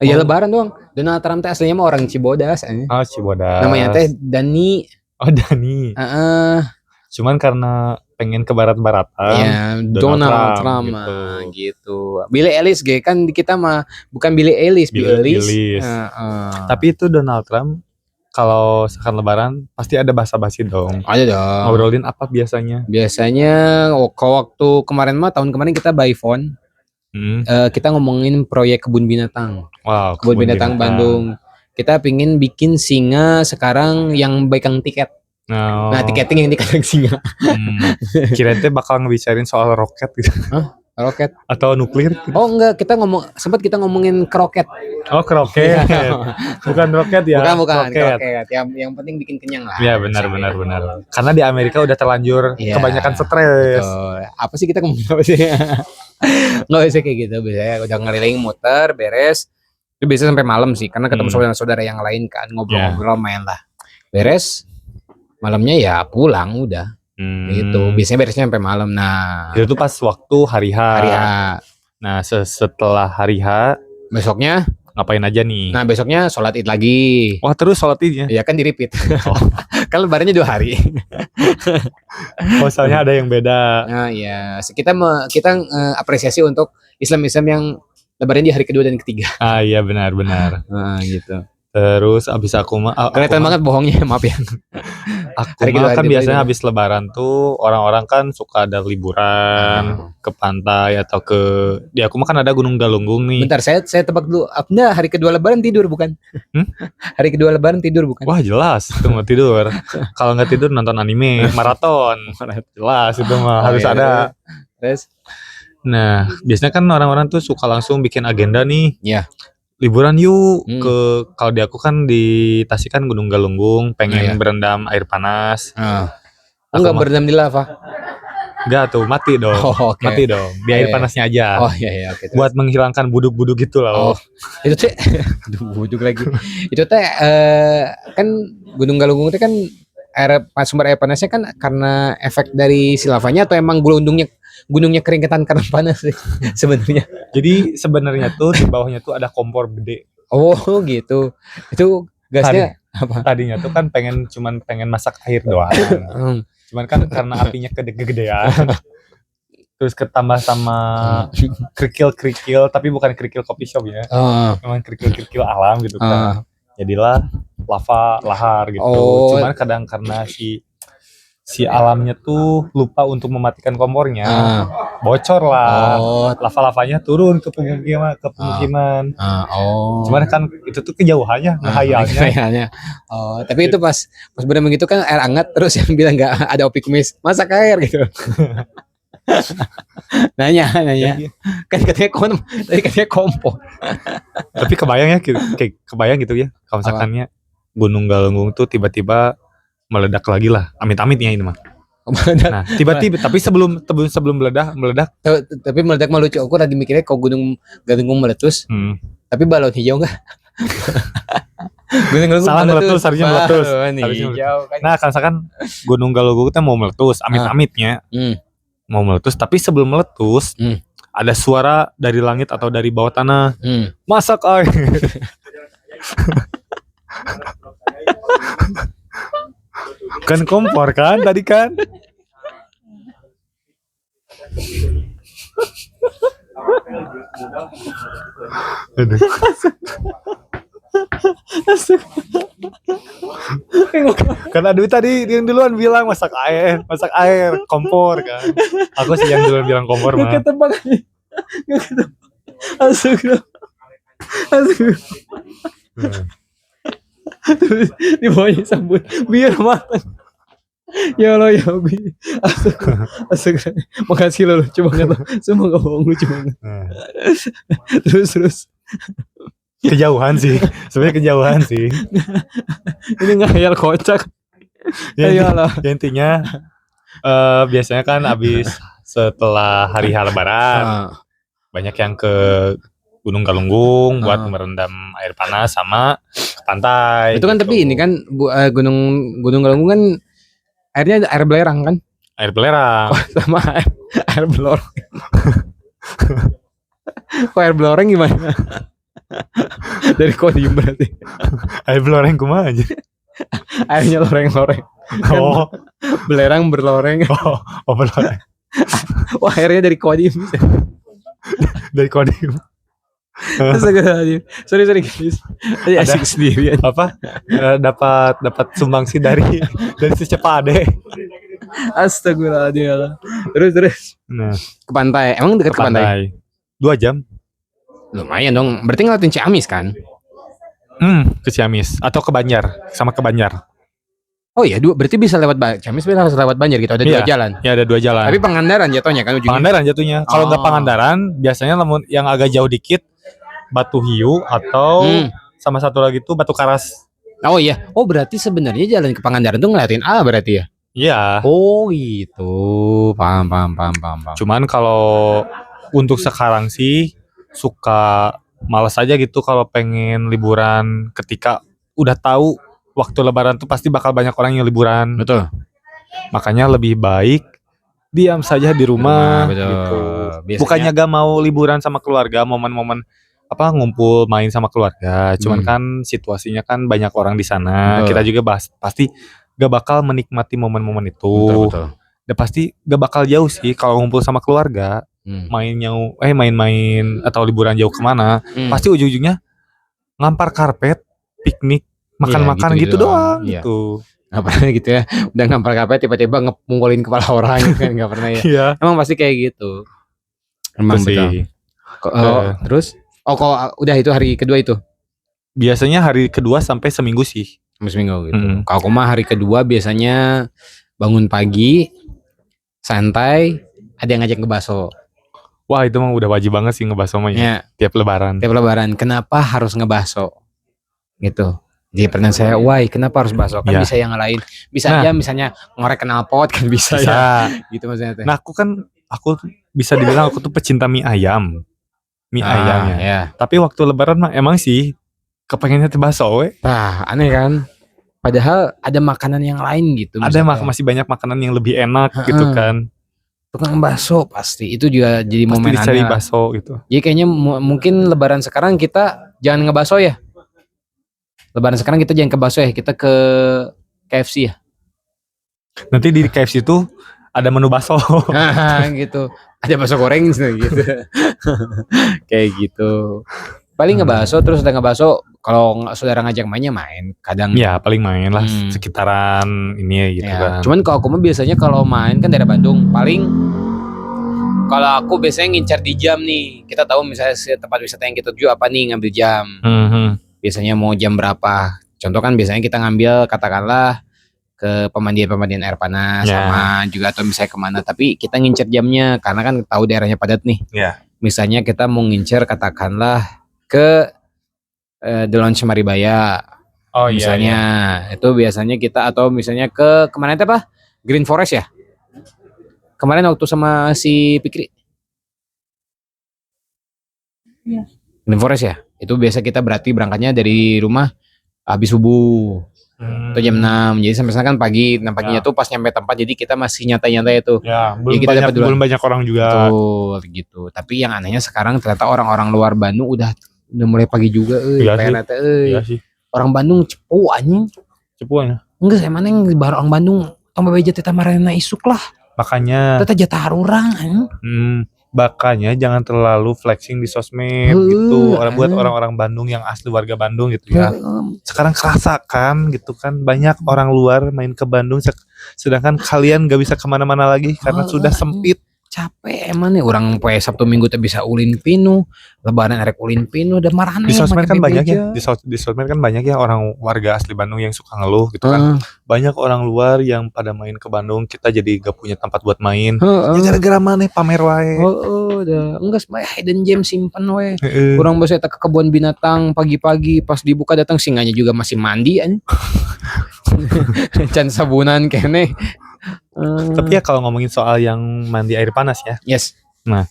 Iya, Lebaran doang. Donald Trump teh aslinya mah orang Cibodas. Cibodas. Namanya teh Dani. Oh, Dani. Cuman karena pengen ke barat-baratan. Ya, Donald Trump gitu. Billie Eilish kan kita mah bukan Billie Eilish, Billie Eilish. Tapi itu Donald Trump kalau sekarang Lebaran pasti ada basa-basi dong. Ada dong. Ngobrolin apa biasanya? Biasanya waktu kemarin mah tahun kemarin kita by phone. Kita ngomongin proyek kebun binatang. Wow, kebun binatang Bandung. Kita pingin bikin singa sekarang yang baikang tiket. Nah, tiketing yang dikasih singa. Kira-kira bakal ngebicarain soal roket gitu. Roket. atau nuklir? Oh enggak, sempat kita ngomongin kroket. Oh, kroket. Bukan roket ya. Bukan Kroket. kroket. Yang penting bikin kenyang lah. Ya benar. Karena di Amerika udah terlanjur Iya, kebanyakan stres. betul. Apa sih kita ngomongin apa sih? Nggak bisa kayak gitu, biasanya udah ngeliling muter beres. Itu biasa sampai malam sih, karena ketemu saudara-saudara yang lain kan, ngobrol-ngobrol main lah. Beres malamnya ya pulang udah. Gitu. Biasanya beresnya sampai malam. Nah, itu tuh pas waktu hari H. Nah, setelah hari H besoknya ngapain aja nih? Nah, besoknya sholat Id lagi. Wah, terus sholat Idnya? Ya kan di-repeat. Kan lebarannya 2 hari. Soalnya ada yang beda. Nah, ya, kita apresiasi untuk Islam-Islam yang lebaran di hari kedua dan ketiga. Ah, iya benar. Nah, gitu. Terus abis aku kelihatan banget bohongnya, maaf ya. Aku kan biasanya habis lebaran tuh orang-orang kan suka ada liburan ke pantai atau di aku mah kan ada Gunung Galunggung nih. Bentar, saya tebak dulu. Nah, hari kedua lebaran tidur bukan? Hari kedua lebaran tidur bukan? Wah, jelas itu mau tidur. Kalau nggak tidur nonton anime, maraton. Jelas itu mah harus ada. Terus? Nah, biasanya kan orang-orang tuh suka langsung bikin agenda nih. Iya. Liburan yuk kalau di aku kan di Tasik kan Gunung Galunggung, pengen berendam air panas. Enggak berendam di lava. Enggak tuh, mati dong. Mati dong. Di air panasnya aja. Oh iya oke. Buat menghilangkan buduk-buduk gitu loh. Itu teh buduk lagi. Itu teh kan Gunung Galunggung itu kan sumber air panasnya kan karena efek dari si lavanya atau emang gunungnya keringetan karena panas sih sebenarnya. Jadi sebenarnya tuh di bawahnya tuh ada kompor gede. Oh gitu. Itu gasnya apa? Tadinya tuh kan cuman pengen masak air doang. Cuman kan karena apinya gedean. Terus ketambah sama kerikil-kerikil, tapi bukan kerikil coffee shop ya. Memang kerikil-kerikil alam gitu kan. Jadilah lava lahar gitu. Cuman kadang karena si alamnya tuh lupa untuk mematikan kompornya, bocor lah, lava-lavanya turun ke pemukiman. Cuman kan itu tuh kejauhannya, ngehayalnya. Tapi itu pas benar begitu kan air hangat terus yang bilang nggak ada opi kumis, masak air gitu. nanya kan katanya kompor. Tapi kebayang gitu ya kalau misalkannya Gunung Galunggung tuh tiba-tiba meledak lagi lah, amit-amitnya ini mah. Nah, tiba-tiba tapi sebelum meledak. Tapi meledak mah lucu. Aku lagi mikirnya kalau Gunung Galunggung meletus, tapi balon hijau enggak? Gunung Galunggung salah meletus, harusnya meletus. Nah, kan Gunung Galunggung kita mau meletus, amit-amitnya. Mau meletus, tapi sebelum meletus ada suara dari langit atau dari bawah tanah. Masak air. Kan kompor kan tadi kan. Aduh. Kan aduh tadi yang duluan bilang masak air kompor kan. Aku sih yang duluan bilang kompor mah. Gak ketebak. Asuk. Terus di bawahnya sabun biar matang. Ya Allah ya Abi. Asuk. Makasih lo lucu banget lo. Semua gak bohong, lucu banget. Terus Kejauhan sih. Sebenarnya kejauhan sih. Ini ngayal kocak. Ya intinya biasanya kan abis setelah hari Lebaran banyak yang ke Gunung Galunggung buat merendam air panas sama ke pantai. Itu kan gitu. Tapi ini kan Gunung Galunggung kan airnya air belerang kan? Air belerang. Sama air beloreng. Kok air beloreng gimana? Dari Kodim berarti. Air beloreng kumaha aja. Airnya loreng-loreng. Oh, belerang berloreng. Oh berloreng. Wah, airnya dari Kodim. Dari Kodim. Sorry guys. Tadi asik sendirian. Apa? Dapat sumbangsi dari si Cepade. Astagfirullahaladzim. Terus. Nah, ke pantai. Emang dekat ke pantai? 2 jam. Lumayan dong. Berarti ngeliatin Ciamis kan? Ke Ciamis atau ke Banjar, sama ke Banjar. Oh iya, berarti bisa lewat Ciamis, bisa lewat Banjar gitu. Ada dua Iya. jalan. Ya ada 2 jalan. Tapi Pangandaran jatuhnya kan ujungnya. Pangandaran jatuhnya. Kalau nggak Oh. Pangandaran, biasanya yang agak jauh dikit Batu Hiu atau sama satu lagi tuh Batu Karas. Oh iya. Oh berarti sebenarnya jalan ke Pangandaran tuh ngeliatin berarti ya? Iya. Oh gitu. Paham. Cuman kalau untuk sekarang sih suka malas aja gitu kalau pengen liburan ketika udah tahu waktu lebaran tuh pasti bakal banyak orang yang liburan. Betul. Makanya lebih baik diam saja di rumah betul. gitu. Biasanya, bukannya gak mau liburan sama keluarga, momen-momen ngumpul main sama keluarga. Cuman kan situasinya kan banyak orang di sana. Betul. Kita juga pasti gak bakal menikmati momen-momen itu. Betul. Dan pasti gak bakal jauh sih kalau ngumpul sama keluarga. Main-main atau liburan jauh kemana. Pasti ujung-ujungnya ngampar karpet, piknik, makan-makan gitu doang gitu. Gak pernah gitu ya, udah ngampar karpet tiba-tiba ngepungkulin kepala orang gitu kan, gak pernah ya. Iya. Emang pasti kayak gitu. Emang betul. Terus? Oh kalau udah itu hari kedua itu? Biasanya hari kedua sampai seminggu sih. Sampai seminggu gitu. Kalau aku mah hari kedua biasanya bangun pagi, santai, ada yang ngajak ngebaso. Wah itu mah udah wajib banget sih ngebaso mah ya. Tiap lebaran. Kenapa harus ngebaso? Gitu. Jadi pernah saya, kenapa harus baso? Kan bisa yang lain. Bisa aja misalnya ngorek knalpot kan bisa. Ya. Gitu maksudnya. Nah aku bisa dibilang aku tuh pecinta mie ayam. Mie ayamnya. Ya. Tapi waktu lebaran mah emang sih kepengennya bakso we. Nah, aneh kan? Padahal ada makanan yang lain gitu. Ada masih banyak makanan yang lebih enak gitu kan. Tukang bakso pasti itu juga jadi momen aneh. Pasti dicari bakso gitu. Jadi kayaknya mungkin lebaran sekarang kita jangan ngebakso ya. Lebaran sekarang kita jangan ke bakso ya, kita ke KFC ya. Nanti di KFC itu ada menu bakso. Gitu. Ada bakso goreng gitu. Kayak gitu. Paling ngebakso terus udah ngebakso, kalau saudara ngajak mainnya main, kadang. Ya paling main lah sekitaran ini ya gitu kan. Cuman kalau aku mah biasanya kalau main kan daerah Bandung, paling kalau aku biasanya ngincar di jam nih. Kita tahu misalnya tempat wisata yang kita tuju apa nih, ngambil jam. Biasanya mau jam berapa. Contoh kan biasanya kita ngambil katakanlah ke pemandian air panas sama juga atau misalnya kemana. Tapi kita ngincer jamnya karena kan tahu daerahnya padat nih. Misalnya kita mau ngincer katakanlah ke The Lounge Maribaya. Misalnya itu biasanya kita atau misalnya ke kemana itu apa? Green Forest ya? Kemarin waktu sama si Pikri. Iya. Green Forest ya? Itu biasa kita berarti berangkatnya dari rumah habis subuh. Itu jam 6. Jadi sampai sana kan pagi. Nah paginya tuh pas nyampe tempat jadi kita masih nyantai-nyantai itu. Ya, belum banyak orang juga. Betul gitu. Tapi yang anehnya sekarang ternyata orang-orang luar Bandung udah mulai pagi juga Iya sih. Orang Bandung cepu anjing. Cepuannya. Enggak, saya mana yang baru orang Bandung tong bebeja teh marana isuk lah. Makanya teh jatah urang anjing. Makanya jangan terlalu flexing di sosmed gitu. Buat orang-orang Bandung yang asli warga Bandung gitu ya. Sekarang kerasa kan gitu kan, banyak orang luar main ke Bandung sedangkan kalian gak bisa kemana-mana lagi karena sudah sempit. Capek emang nih orang poe Sabtu Minggu teh bisa ulin pinu, lebaran arek ulin pinu udah marane. Di sosmed kan banyak ya. Di sosmed kan banyak ya orang warga asli Bandung yang suka ngeluh gitu kan. Banyak orang luar yang pada main ke Bandung, kita jadi gak punya tempat buat main. Ya gara-gara maneh pamer wae. Udah enggak mah hidden gem simpen we. Kurang bose eta ke kebun binatang pagi-pagi pas dibuka datang singanya juga masih mandi anjing. Can sabunan kene. Tapi ya kalau ngomongin soal yang mandi air panas ya. Yes. Nah,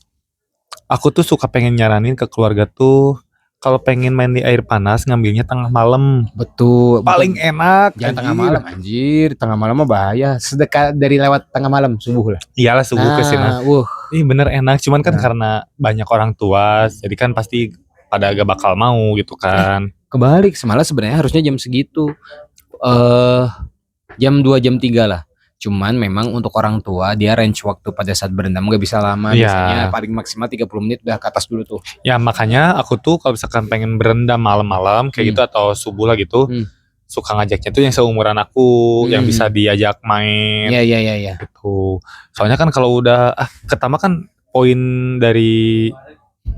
aku tuh suka pengen nyaranin ke keluarga tuh kalau pengen mandi air panas ngambilnya tengah malam. Betul. Paling enak. Jangan tengah malam anjir. Tengah malam mah bahaya. Sedekat dari lewat tengah malam subuh lah. Iyalah subuh ke sini. Ini bener enak. Cuman kan karena banyak orang tua, jadi kan pasti pada agak bakal mau gitu kan. Kebalik, semalam sebenarnya harusnya jam segitu. Jam 2 jam 3 lah. Cuman memang untuk orang tua dia range waktu pada saat berendam gak bisa lama. Biasanya paling maksimal 30 menit udah ke atas dulu tuh. Ya makanya aku tuh kalau misalkan pengen berendam malam-malam kayak gitu atau subuh lah gitu, suka ngajaknya tuh yang seumuran aku, yang bisa diajak main. Iya. Gitu. Soalnya kan kalau udah ketama kan poin dari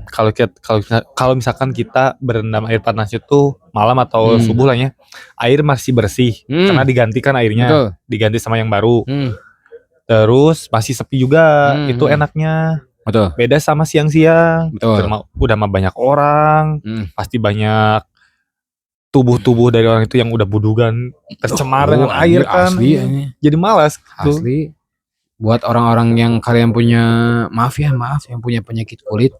kalau misalkan kita berendam air panas itu malam atau subuh lah ya, air masih bersih karena digantikan airnya, Betul. diganti sama yang baru. Terus masih sepi juga, itu enaknya. Betul. Beda sama siang-siang, Betul. udah mah banyak orang, pasti banyak tubuh-tubuh dari orang itu yang udah budugan tercemar dengan air kan. Asli, jadi malas. Asli. Buat orang-orang yang kalian punya maaf yang punya penyakit kulit,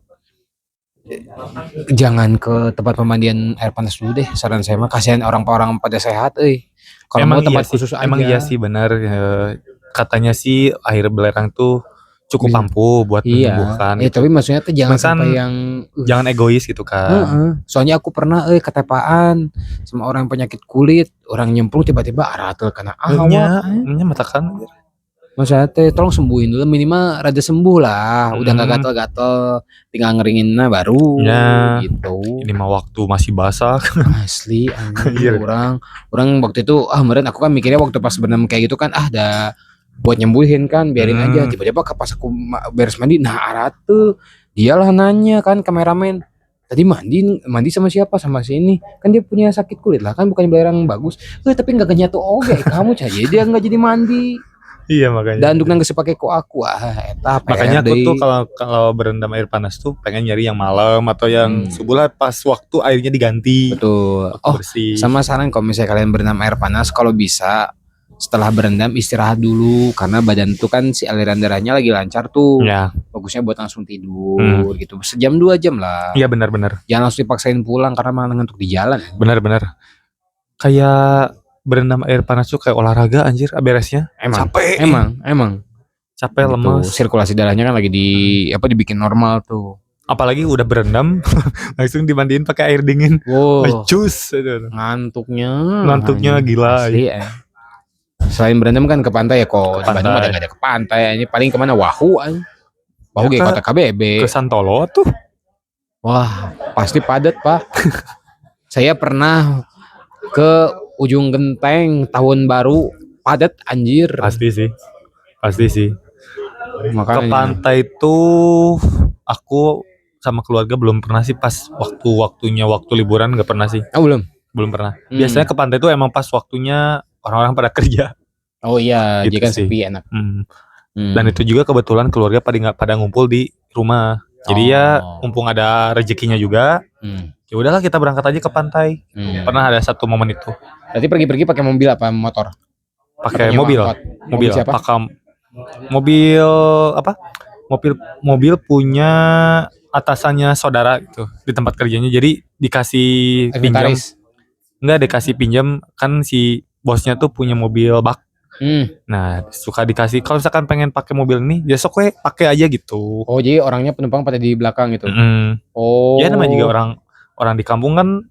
jangan ke tempat pemandian air panas dulu deh. Saran saya mah, kasihan orang-orang pada sehat, Kalau mau tempat khusus aja. Emang iya sih benar. Katanya sih air belerang tuh cukup ampuh buat menyembuhkan. Gitu. Tapi maksudnya tuh jangan sampai yang jangan egois gitu kan. Soalnya aku pernah ketepaan sama orang penyakit kulit, orang nyemplung tiba-tiba aratel kena awak. Matakan. Maksudnya tolong sembuhin dulu, minimal rada sembuh lah. Udah nggak gatel-gatel, tinggal ngeringinnya baru. Gitu. Ini mah waktu masih basah. Asli, anjir. orang waktu itu kemarin aku kan mikirnya waktu pas berendam kayak gitu kan, dah buat nyembuhin kan, biarin aja. Tiba-tiba pas aku beres mandi, tuh dialah nanya kan kameramen, tadi mandi sama siapa? Sama sini. Kan dia punya sakit kulit lah kan, bukan belerang bagus. Tapi nggak nyatu kamu aja dia nggak jadi mandi. Iya makanya. Dan untuk nggak pakai kok aku makanya aku tuh kalau berendam air panas tuh pengen nyari yang malam atau yang subuh lah, pas waktu airnya diganti. Betul. Bersih. Sama saran kalau misalnya kalian berendam air panas, kalau bisa setelah berendam istirahat dulu, karena badan tuh kan si aliran darahnya lagi lancar tuh. Ya. Bagusnya buat langsung tidur gitu. Sejam 2 jam lah. Iya benar-benar. Jangan langsung dipaksain pulang karena malah ngantuk di jalan. Benar-benar. Kayak berendam air panas tuh kayak olahraga anjir, beresnya. Emang. Capek. Emang. Capek, gitu. lemas. Sirkulasi darahnya kan lagi dibikin normal tuh. Apalagi udah berendam langsung dimandiin pakai air dingin. Cus. Ngantuknya gila. Asli, Selain berendam kan ke pantai ya kok. Di Bandung ada nggak ada ke pantai. Ini paling kemana? Wahoo kayak kota KBB. Ke Santolo tuh. Wah, pasti padat Pak. Saya pernah ke ujung genteng tahun baru, padat anjir. Pasti sih. Makanya. Ke pantai tuh aku sama keluarga belum pernah sih, pas waktu liburan nggak pernah sih. Belum pernah. Biasanya ke pantai tuh emang pas waktunya orang-orang pada kerja. Oh iya, gitu jadi kan sih. sepi enak. Dan itu juga kebetulan keluarga pada ngumpul di rumah. Jadi ya mumpung ada rezekinya juga. Ya udahlah kita berangkat aja ke pantai. Pernah ada satu momen itu. Berarti pergi-pergi pakai mobil apa motor? Pakai mobil. Siapa? Mobil apa? Mobil punya atasannya saudara gitu di tempat kerjanya. Jadi dikasih pinjam. Enggak, dikasih pinjam kan, si bosnya tuh punya mobil bak. Nah, suka dikasih kalau misalkan pengen pakai mobil ini, ya sok we pakai aja gitu. Oh, jadi orangnya penumpang pada di belakang gitu. Oh. Ya namanya juga orang di kampung kan,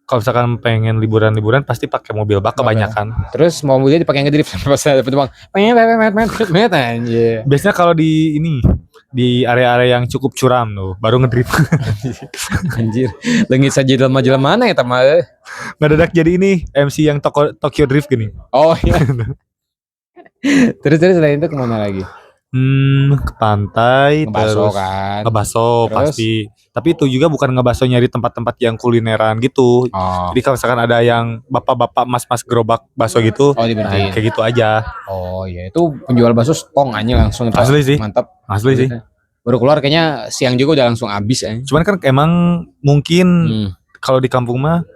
kalau misalkan pengen liburan pasti pakai mobil bak kebanyakan. Terus mobilnya dipakai ngedrift pas ada penumpang. Anjir. Biasanya kalau di area-area yang cukup curam tuh baru ngedrift. Anjir. Lengit saja jelema-jelema mana ya tama? Ngedadak jadi ini MC yang Tokyo Drift gini. Oh iya. Terus selain itu kemana lagi? Ke pantai, ngebaso kan. Ngebaso pasti. Tapi itu juga bukan ngebaso nyari tempat-tempat yang kulineran gitu. Jadi kalau misalkan ada yang bapak-bapak mas-mas gerobak baso gitu, diberhentiin. Kayak gitu aja. Oh iya, itu penjual baso stong aja langsung. Asli sih. Mantap. Asli sih. Baru keluar kayaknya siang juga udah langsung habis aja. Cuman kan emang mungkin kalau di kampung mah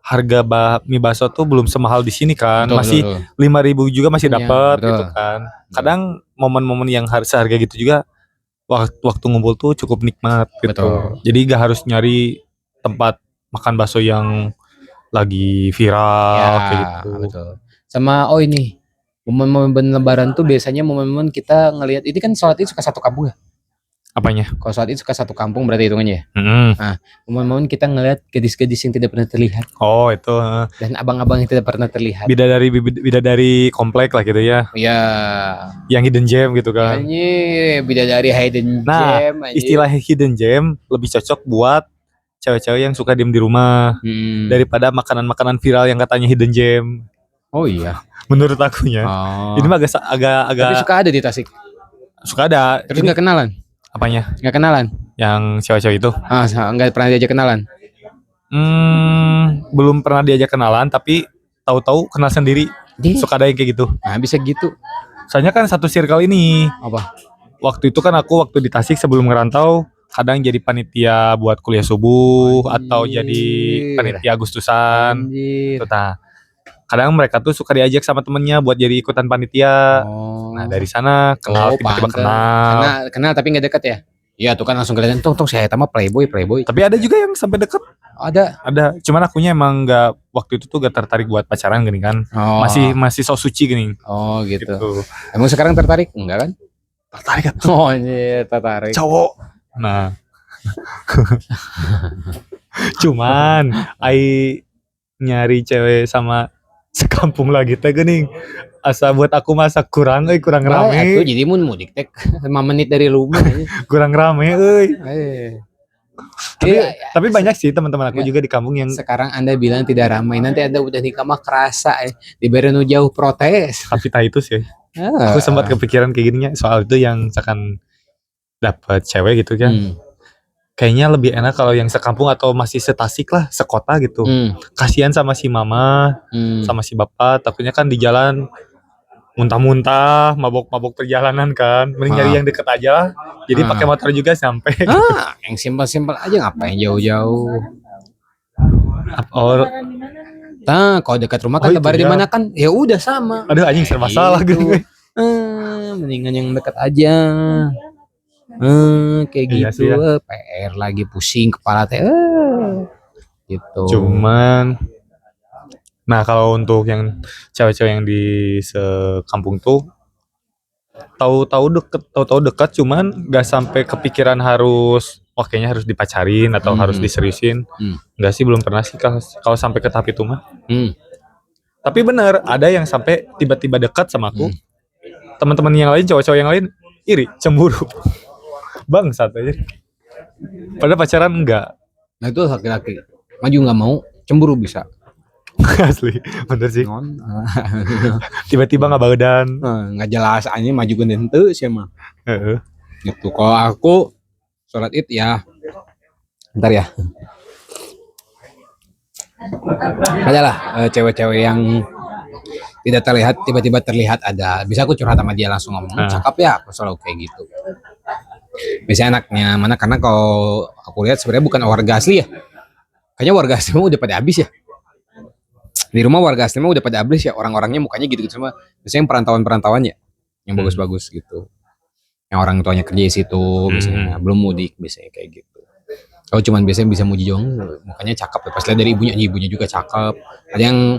harga mie baso tuh belum semahal di sini kan. Masih 5.000 juga masih dapat gitu kan. Kadang momen-momen yang seharga gitu juga waktu ngumpul tuh cukup nikmat gitu. Betul. Jadi gak harus nyari tempat makan bakso yang lagi viral kayak gitu. Betul. Sama ini momen-momen lebaran tuh biasanya momen-momen kita ngelihat, ini kan sholat itu suka satu kampung ya. Apanya? Kalau sholat itu suka satu kampung berarti hitungannya ya. Nah, momen-momen kita ngelihat gadis-gadis yang tidak pernah terlihat. Oh itu. Dan abang-abang yang tidak pernah terlihat. Bidadari komplek lah gitu ya. Iya. Yang hidden gem gitu kan. Bidadari hidden gem. Nah, istilah hidden gem lebih cocok buat cewek-cewek yang suka diem di rumah daripada makanan-makanan viral yang katanya hidden gem. Oh iya. Menurut akunya. Ini mah agak. Tapi suka ada di Tasik. Suka ada. Terus nggak kenalan? Apanya? Nggak kenalan? Yang cewek-cewek itu. Enggak pernah diajak kenalan. Belum pernah diajak kenalan, tapi tahu-tahu kenal sendiri. Suka ada yang kayak gitu. Nah, bisa gitu. Soalnya kan satu circle ini. Apa? Waktu itu kan aku waktu di Tasik sebelum ngerantau, kadang jadi panitia buat kuliah subuh atau jadi panitia Agustusan. Nah, kadang mereka tuh suka diajak sama temennya buat jadi ikutan panitia. Nah, dari sana kenal, tiba-tiba kenal tapi nggak dekat ya? Iya tuh kan langsung kelihatan tong saya sama playboy. Tapi ada juga yang sampai deket. Ada. Cuman akunya emang nggak, waktu itu tuh gak tertarik buat pacaran gini kan. Masih so suci gini. Oh gitu. Emang sekarang tertarik? Enggak kan? Tertarik kan? Oh iya tertarik. Cowok. Nah. Cuman nyari cewek sama sekampung lagi teh geuning. Asa buat aku masa kurang rame. Atuh jadi mun mudik teh 5 menit dari rumah kurang rame euy. Tapi banyak sih teman-teman aku juga di kampung yang sekarang Anda bilang tidak ramai, nanti Anda udah nikah mah kerasa diberi nu jauh protes. Tapi itu sih. Aku sempat kepikiran kayak gininya soal itu yang misalkan dapat cewek gitu kan. Kayaknya lebih enak kalau yang sekampung atau masih setasik lah, sekota gitu. Kasihan sama si mama, sama si bapak, takutnya kan di jalan muntah-muntah, mabok-mabok perjalanan kan. Mending nyari yang deket aja lah. Jadi pakai motor juga sampai. Yang simpel-simpel aja ngapain jauh-jauh. Kalau dekat rumah kan lebaran di mana kan? Ya udah sama. Aduh anjing serba salah gitu. Mendingan yang dekat aja. Kayak gitu ya. PR lagi pusing kepala teh gitu. Cuman nah kalau untuk yang cewek-cewek yang di sekampung tuh tahu-tahu dekat cuman gak sampai kepikiran harus kayaknya harus dipacarin atau harus diseriusin. Enggak sih, belum pernah sih kalau sampai ke tahap itu mah. Tapi benar ada yang sampai tiba-tiba dekat sama aku. Teman-teman yang lain, cowok-cowok yang lain iri, cemburu. Bangsat aja. Padahal pacaran enggak. Nah itu laki-laki maju nggak mau, cemburu bisa. Asli, bener sih. Tiba-tiba nggak badan. Nggak jelas aja maju genden tuh sih mah. Gitu. Kalau aku sholat id ya, ntar ya. Adalah cewek-cewek yang tidak terlihat tiba-tiba terlihat ada. Bisa aku curhat sama dia langsung ngomong, cakep ya, aku selalu kayak gitu. Biasanya anaknya mana, karena kalau aku lihat sebenarnya bukan warga asli ya. Kayaknya warga asli mah udah pada habis ya. Di rumah warga asli mah udah pada habis ya, orang-orangnya mukanya gitu-gitu semua. Biasanya yang perantauan ya, yang bagus-bagus gitu. Yang orang tuanya kerja di situ, biasanya belum mudik, biasanya kayak gitu. Kalau cuman biasanya bisa muji dong, mukanya cakep. Pas lihat dari ibunya juga cakep. Ada yang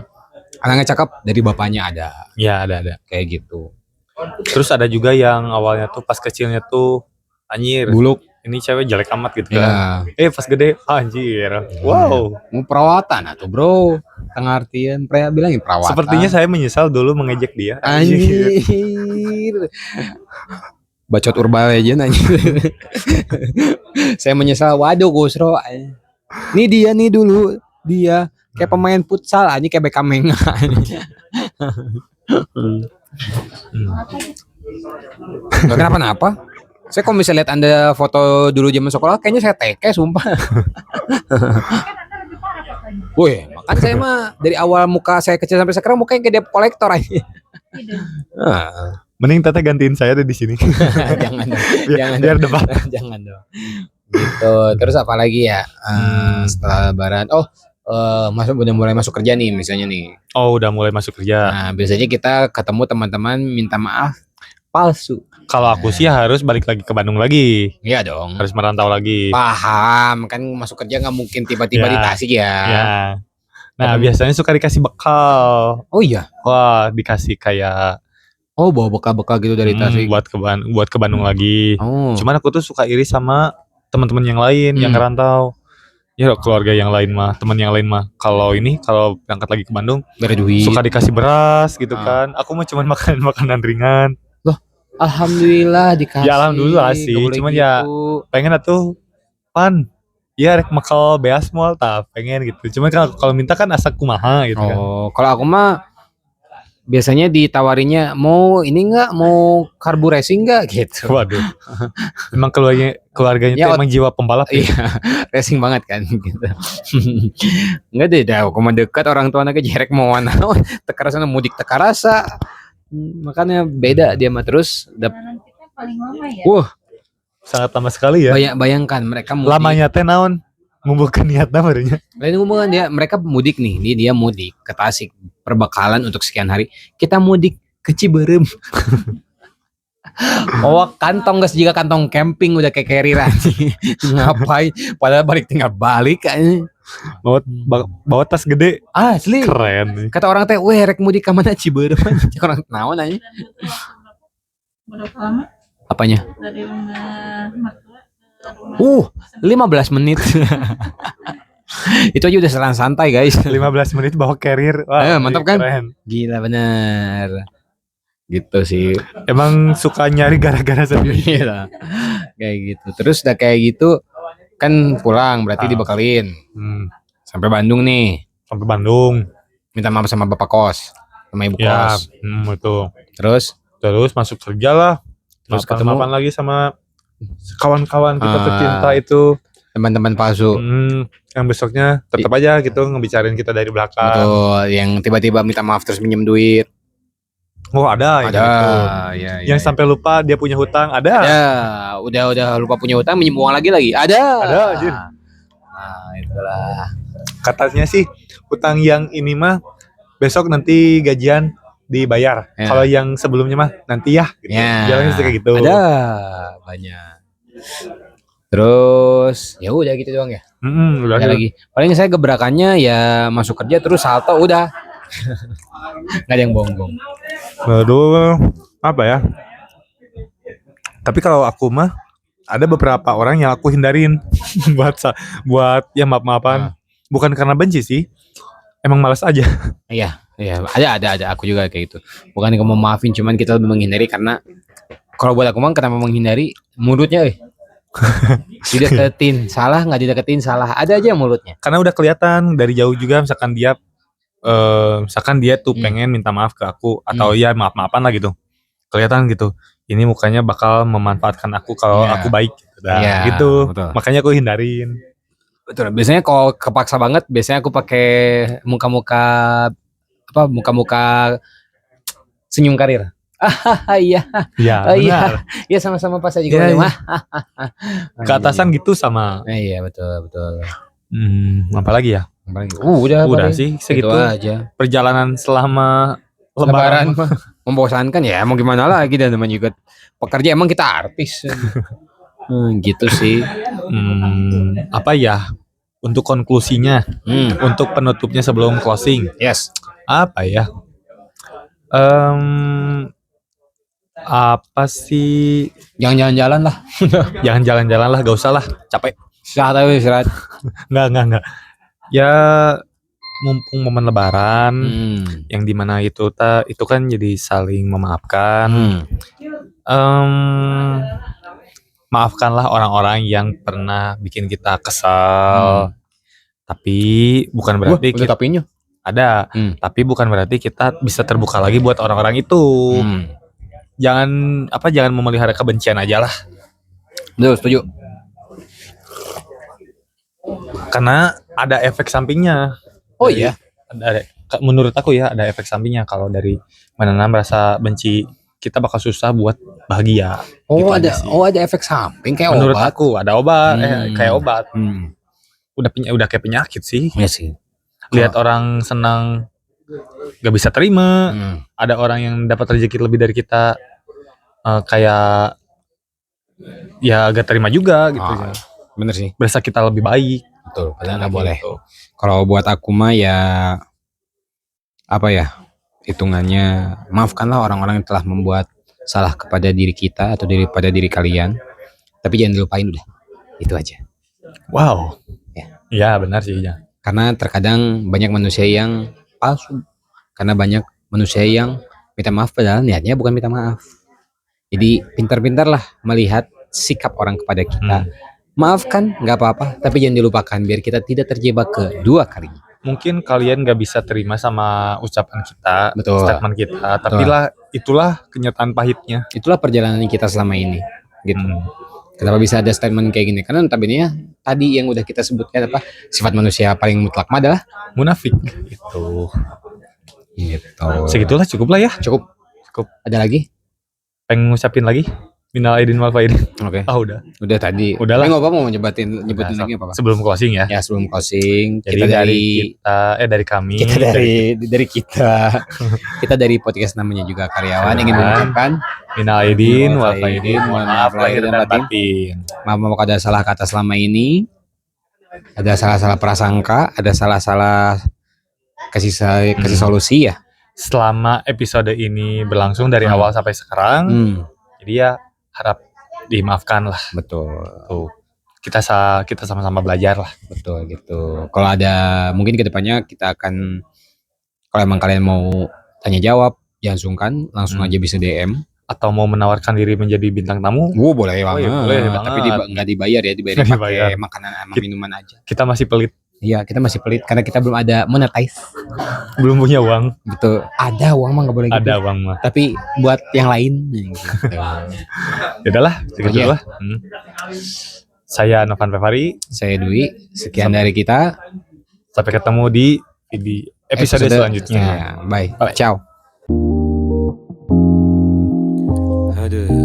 anaknya cakep dari bapaknya ada. Ya ada. Kayak gitu. Terus ada juga yang awalnya tuh pas kecilnya tuh anjir, buluk, ini cewek jelek amat gitu kan. Pas gede anjir. Wow. Mau perawatan atau bro? Tengah artian bilangin perawatan. Sepertinya saya menyesal dulu mengejek dia. Anjir. Bacot Urban Legend anjir. Saya menyesal, waduh Gusro. Ini dia nih dulu, dia kayak pemain futsal aja kayak Beckham. Gak kenapa-napa. Saya kalau misalnya lihat Anda foto dulu zaman sekolah, kayaknya saya teke sumpah. Wih, makanya saya mah dari awal muka saya kecil sampai sekarang mukanya kayak debt kolektor aja. Mending Tete gantiin saya di sini. Jangan dong. Biar debat. Jangan dong. Gitu. Terus apa lagi ya? Setelah lebaran. Udah mulai masuk kerja nih misalnya nih. Oh, udah mulai masuk kerja. Nah, biasanya kita ketemu teman-teman minta maaf palsu. Kalau aku sih harus balik lagi ke Bandung lagi. Iya dong. Harus merantau lagi. Paham, kan masuk kerja nggak mungkin tiba-tiba di Tasik ya. Nah, biasanya suka dikasih bekal. Oh iya. Wah, dikasih kayak bawa bekal-bekal gitu dari Tasik. Buat ke Bandung lagi. Cuman aku tuh suka iri sama teman-teman yang lain yang ngerantau. Ya keluarga yang lain mah, teman yang lain mah. Kalau berangkat lagi ke Bandung, suka dikasih beras gitu kan. Aku mah cuma makan makanan ringan. Loh, alhamdulillah dikasih. Ya alhamdulillah sih, cuman gitu. Ya pengen atuh ya rek makal beas moal pengen gitu. Cuman kalau minta kan asa kumaha gitu kan. Kalau aku mah biasanya ditawarinya mau ini enggak, mau karbu racing enggak gitu. Waduh. Emang keluarganya Ya, tuh emang jiwa pembalap ya. Iya, racing banget kan gitu. Enggak deh, dah kok dekat orang tua anaknya jerek mau mana, teka rasa mudik teka rasa. Makanya beda dia mah terus. Perjalanan kita paling lama ya. Sangat lama sekali ya. Bayangkan mereka mudik. Lamanya teh naon? Ngumpulkeun niatna barunya. Lain hubungan dia mudik nih, dia mudik ke Tasik perbekalan untuk sekian hari. Kita mudik ke Ciberem. Oh, kantong guys, jika kantong camping udah kayak carrier anjing. Ngapain? Padahal balik tinggal balik kan. Bawa tas gede. Asli. Keren. Kata orang teh, "Weh, rek mudik ka mana Ciberem?" Orang naon aja. Berapa lama Apanya? dari rumah mertua ke rumah? 15 menit. Itu aja udah selang santai, guys. 15 menit bawa carrier. Wah, Mantap kan? Keren. Gila bener. Gitu sih. Emang suka nyari gara-gara sendiri. Iya. Kayak gitu. Terus udah kayak gitu kan pulang berarti dibekalin. Sampai Bandung nih. Sampai Bandung. Minta maaf sama bapak kos, sama ibu Ya, kos. itu. Terus masuk kerja lah. Terus Mapan lagi sama kawan-kawan kita tercinta itu. teman-teman palsu. Yang besoknya tetap aja gitu ngebicarain kita dari belakang. Betul, yang tiba-tiba minta maaf terus minjem duit. Oh, ada. Ada. Gitu. Yang sampai lupa dia punya hutang, ada. Ada. Udah lupa punya utang minjem uang lagi. Ada. Ada, anjir. Nah, itulah. Katanya sih hutang yang ini mah besok nanti gajian dibayar. Ya. Kalau yang sebelumnya mah nanti ya gitu. Ya. Bilangnya sih kayak gitu. Ada banyak. Terus ya udah gitu doang ya. Udah Ada lagi. Paling saya gebrakannya ya masuk kerja terus salto udah. Nggak ada yang bonggong. Aduh, apa ya? Tapi kalau aku mah ada beberapa orang yang aku hindarin buat ya maaf-maafan. Bukan karena benci sih. Emang malas aja. Iya, ada aku juga kayak gitu. Bukan kamu maafin, cuman kita lebih menghindari karena kalau buat aku mah kenapa menghindari mulutnya dideketin salah, nggak dideketin salah, ada aja mulutnya. Karena udah kelihatan dari jauh juga misalkan dia tuh pengen minta maaf ke aku atau ya maaf-maafan lah gitu. Kelihatan gitu. Ini mukanya bakal memanfaatkan aku kalau aku baik gitu. Betul. Makanya aku hindarin. Betul. Biasanya kalau kepaksa banget, biasanya aku pakai muka-muka senyum karir. Iya. Ya, benar. Iya sama-sama pas aja juga mah. Ke atasan gitu sama. Iya betul. Apa lagi ya? Udah sih segitu aja. Perjalanan selama Lebaran mah membosankan ya, mau gimana lagi, dan teman juga pekerja, emang kita artis. Gitu sih. Apa ya? Untuk konklusinya, untuk penutupnya sebelum closing. Yes. Apa ya? Apa sih? Jangan jalan-jalan lah. Jangan jalan-jalan lah, gak usah lah, capek. Istirahat. Enggak. Ya mumpung momen lebaran yang dimana itu kan jadi saling memaafkan. Maafkanlah orang-orang yang pernah bikin kita kesal. Tapi bukan berarti kita tapinya ada. Tapi bukan berarti kita bisa terbuka lagi buat orang-orang itu. Jangan memelihara kebencian aja lah. Betul, setuju. Karena ada efek sampingnya. Oh iya. Menurut aku ya ada efek sampingnya kalau dari menanam rasa benci, kita bakal susah buat bahagia. Oh gitu ada efek samping kayak menurut obat. aku ada obat, kayak obat. Udah kayak penyakit sih. Iya sih. Lihat orang senang gak bisa terima. Ada orang yang dapat rezeki lebih dari kita, kayak ya gak terima juga gitu ya. Bener sih. Berasa kita lebih baik. Betul, padahal nggak boleh. Gitu. Kalau buat aku mah ya apa ya, hitungannya maafkanlah orang-orang yang telah membuat salah kepada diri kita atau pada diri kalian, tapi jangan dilupain udah, itu aja. Wow. Ya benar sih ya. Karena terkadang banyak manusia yang palsu, karena banyak manusia yang minta maaf padahal niatnya bukan minta maaf. Jadi pintar-pintarlah melihat sikap orang kepada kita. Maafkan, nggak apa-apa, tapi jangan dilupakan biar kita tidak terjebak kedua kali. mungkin kalian gak bisa terima sama ucapan kita, Betul. statement kita, tapi itulah kenyataan pahitnya. Itulah perjalanan kita selama ini gitu. Hmm. Kenapa bisa ada statement kayak gini? Karena notabene ya tadi yang udah kita sebutkan apa sifat manusia paling mutlak mah adalah Munafik itu. gitu. Segitulah cukup lah ya. Cukup. Ada lagi? Pengen ngucapin lagi? Minal aidin wal faidin. Oke. Udah. Udah tadi. Udah lah. Tapi nggak apa mau nyebutin lagi apa? Sebelum closing ya. Ya sebelum closing Jadi dari kami. Kita dari podcast namanya juga karyawan ingin mengucapkan minal aidin wal faidin. Mohon maaf lahir dan batin. Maaf ada salah kata selama ini. Ada salah-salah prasangka, ada salah-salah kasih solusi ya. Selama episode ini berlangsung dari awal sampai sekarang, jadi ya harap dimaafkan lah. Betul. Tuh. Kita sama-sama belajar lah. Betul gitu. Kalau ada mungkin kedepannya kita akan, kalau emang kalian mau tanya jawab, jangan sungkan, langsung aja bisa DM. Atau mau menawarkan diri menjadi bintang tamu? Boleh banget. Iya, boleh banget. Tapi nggak dibayar ya, dibayar pakai makanan sama minuman aja. Kita masih pelit. Iya, kita masih pelit karena kita belum ada monetize. Belum punya uang. Betul. Ada uang mah nggak boleh gitu. Ada uang mah. Tapi buat yang lain. Gitu. Yaudahlah, segitu lah. Saya Novan Pevari. Saya Dwi. Sekian dari kita. Sampai ketemu di episode selanjutnya. Bye. Ciao. Aduh.